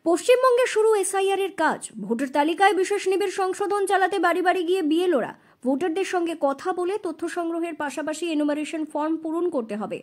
পশ্চিমবঙ্গে শুরু এসআইআর এর কাজ। ভোটার তালিকায় বিশেষ নিবিড় সংশোধন চালাতে বাড়ি বাড়ি গিয়ে বিএলওরা ভোটারদের সঙ্গে কথা বলে তথ্য সংগ্রহের পাশাপাশি এনুমারেশন ফর্ম পূরণ করতে হবে।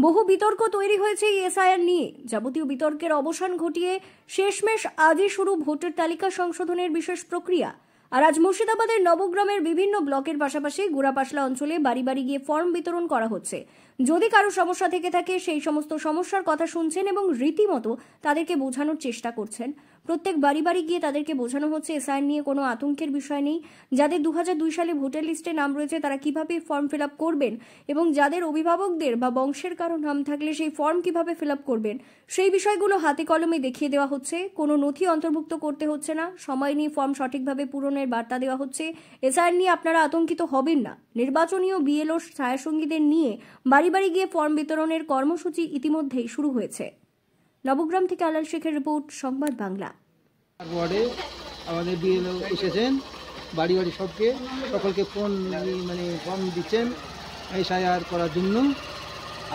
বহু বিতর্ক তৈরি হয়েছে এই এসআইআর নিয়ে। যাবতীয় বিতর্কের অবসান ঘটিয়ে শেষমেশ আজই শুরু ভোটার তালিকা সংশোধনের বিশেষ প্রক্রিয়া। আর আজ মুর্শিদাবাদের নবগ্রামের বিভিন্ন ব্লকের পাশাপাশি গুড়াপাশলা অঞ্চলে বাড়ি বাড়ি গিয়ে ফর্ম বিতরণ করা হচ্ছে। যদি কারো সমস্যা থেকে থাকে সেই সমস্ত সমস্যার কথা শুনছেন এবং রীতিমতো তাদেরকে বোঝানোর চেষ্টা করছেন। প্রত্যেক বাড়ি বাড়ি গিয়ে তাদেরকে বোঝানো হচ্ছে এসআইআর নিয়ে কোনো আতঙ্কের বিষয় নেই। যাদের 2002 সালে ভোটার লিস্টে নাম রয়েছে তারা কিভাবে ফর্ম ফিল আপ করবেন এবং যাদের অভিভাবকদের বা বংশের কারো নাম থাকলে সেই ফর্ম কিভাবে ফিল আপ করবেন সেই বিষয়গুলো হাতে কলমে দেখিয়ে দেওয়া হচ্ছে। কোনো নথি অন্তর্ভুক্ত করতে হচ্ছে না, সময় নিয়ে ফর্ম সঠিকভাবে পূরণের বার্তা দেওয়া হচ্ছে। এসআইআর নিয়ে আপনারা আতঙ্কিত হবেন না। নির্বাচনীয় বিএলও ছায়াসঙ্গীদের নিয়ে বাড়ি বাড়ি গিয়ে ফর্ম বিতরণের কর্মসূচি ইতিমধ্যেই শুরু হয়েছে। নবগ্রাম থেকে আলাল শেখের রিপোর্ট, সংবাদ বাংলা। ওয়ার্ডে আমাদের বিএলও এসেছেন, বাড়ি বাড়ি সকলকে ফর্ম দিচ্ছেন এসআইআর করার জন্য।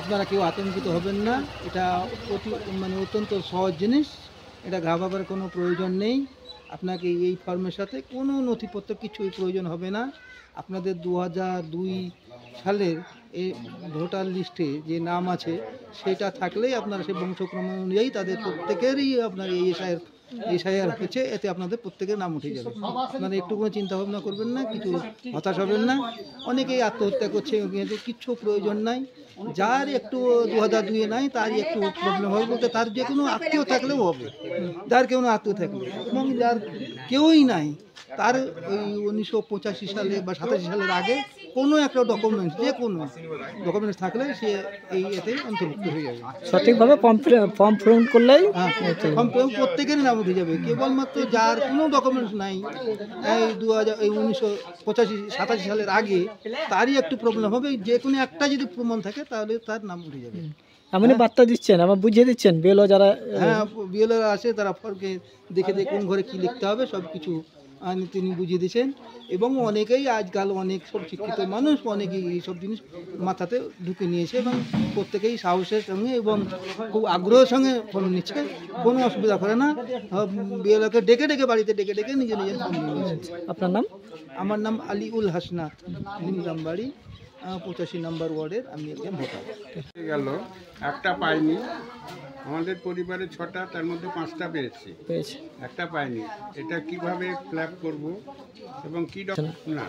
আপনারা কেউ আতঙ্কিত হবেন না, এটা অত্যন্ত সহজ জিনিস, এটা ঘাবড়াবার কোনো প্রয়োজন নেই। আপনাকে এই ফর্মের সাথে কোনো নথিপত্র কিছুই প্রয়োজন হবে না। আপনাদের 2002 সালের এই ভোটার লিস্টে যে নাম আছে সেটা থাকলেই আপনারা সেই বংশক্রম অনুযায়ী তাদের প্রত্যেকেরই আপনার এই এসআইআর হচ্ছে, এতে আপনাদের প্রত্যেকের নাম উঠে যাবে। আপনারা একটু কোনো চিন্তা ভাবনা করবেন না, কিছু হতাশ হবেন না। অনেকেই আত্মহত্যা করছে, কিচ্ছু প্রয়োজন নাই। যার একটু 2002 নাই তারই একটু প্রবলেম হবে বলতে তার যে কোনো আত্মীয় থাকলেও হবে, যার কেউ আত্মীয় থাকলে, এবং যার কেউই নাই তার ওই 1985 সালে বা 87 সালের আগে কোনো একটা ডকুমেন্টস, যে কোনো ডকুমেন্টস থাকলে সে এতে অন্তর্ভুক্ত হয়ে যাবে। সঠিকভাবে ফর্ম পূরণ করলেই ফর্ম প্রত্যেকেরই নাম উঠে যাবে। কেবলমাত্র যার কোনো ডকুমেন্টস নাই এই 1985-87 সালের আগে তারই একটু প্রবলেম হবে। যে কোনো একটা যদি প্রমাণ থাকে তাহলে তার নাম উঠে যাবে। আপনি বার্তা দিচ্ছেন, আমার বুঝিয়ে দিচ্ছেন বিএলও যারা, হ্যাঁ বিএলওরা আসে, তারা ফর্মকে দেখে কোন ঘরে কী লিখতে হবে সব কিছু তিনি বুঝিয়ে দিচ্ছেন। এবং অনেকেই আজকাল অনেক সব শিক্ষিত মানুষ অনেকেই এইসব জিনিস মাথাতে ঢুকে নিয়েছে এবং প্রত্যেকেই সাহসের সঙ্গে এবং খুব আগ্রহের সঙ্গে ফর্ম নিচ্ছে, কোনো অসুবিধা করে না। বিএলওকে ডেকে বাড়িতে ডেকে নিজের ফর্ম নিয়ে নিচ্ছে। আপনার নাম? আমার নাম আলিউল হাসনাত, নিমগ্রাম বাড়ি, 85 নম্বর ওয়ার্ডের আমি একজন ভোটার। গেল একটা পাইনি, আমাদের পরিবারে 6টা, তার মধ্যে 5টা পেয়েছি, একটা পাইনি। এটা কিভাবে ফ্ল্যাপ করব এবং কি না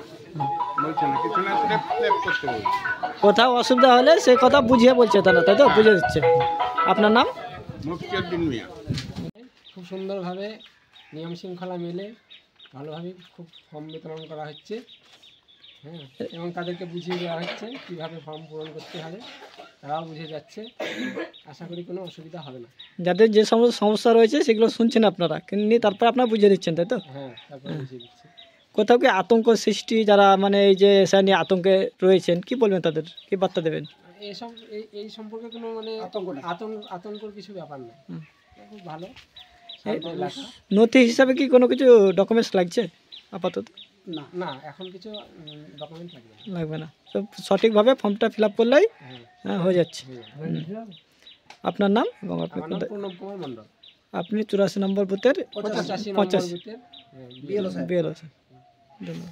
বলছে না, কিছু না ফ্ল্যাপ করতে বলছে। কোথাও অসুবিধা হলে সে কথা বুঝিয়ে বলছে তারা, তাই তো? বুঝিয়ে দিচ্ছে। আপনার নাম? মুফতিউদ্দিন মিয়া। খুব সুন্দরভাবে নিয়ম শৃঙ্খলা মেলে ভালোভাবে খুব ফর্ম বিতরণ করা হচ্ছে, হ্যাঁ, এবং তাদেরকে বুঝিয়ে দেওয়া হচ্ছে কীভাবে ফর্ম পূরণ করতে হবে, তারাও বুঝে যাচ্ছে। আশা করি কোনো অসুবিধা হবে না। যাদের যে সমস্ত সমস্যা রয়েছে সেগুলো শুনছেন আপনারা, কিন্তু তারপর আপনারা বুঝিয়ে দিচ্ছেন, তাই তো? হ্যাঁ, তারপর বুঝিয়ে দিচ্ছি। কোথাও কি আতঙ্ক সৃষ্টি, যারা এই যে এসআইআর নিয়ে আতঙ্কে রয়েছেন, কি বলবেন তাদের, কি বার্তা দেবেন? এই সম্পর্কে কোনো আতঙ্কর কিছু ব্যাপার নেই, খুব ভালো। নথি হিসাবে কি কোনো কিছু ডকুমেন্টস লাগছে আপাতত? না, এখন কিছু ডকুমেন্ট লাগবে না। সঠিকভাবে ফর্মটা ফিল আপ করলেই হয়ে যাচ্ছে। আপনার নাম এবং আপনি 84 নম্বর বুথের 85 বিএলও। ধন্যবাদ।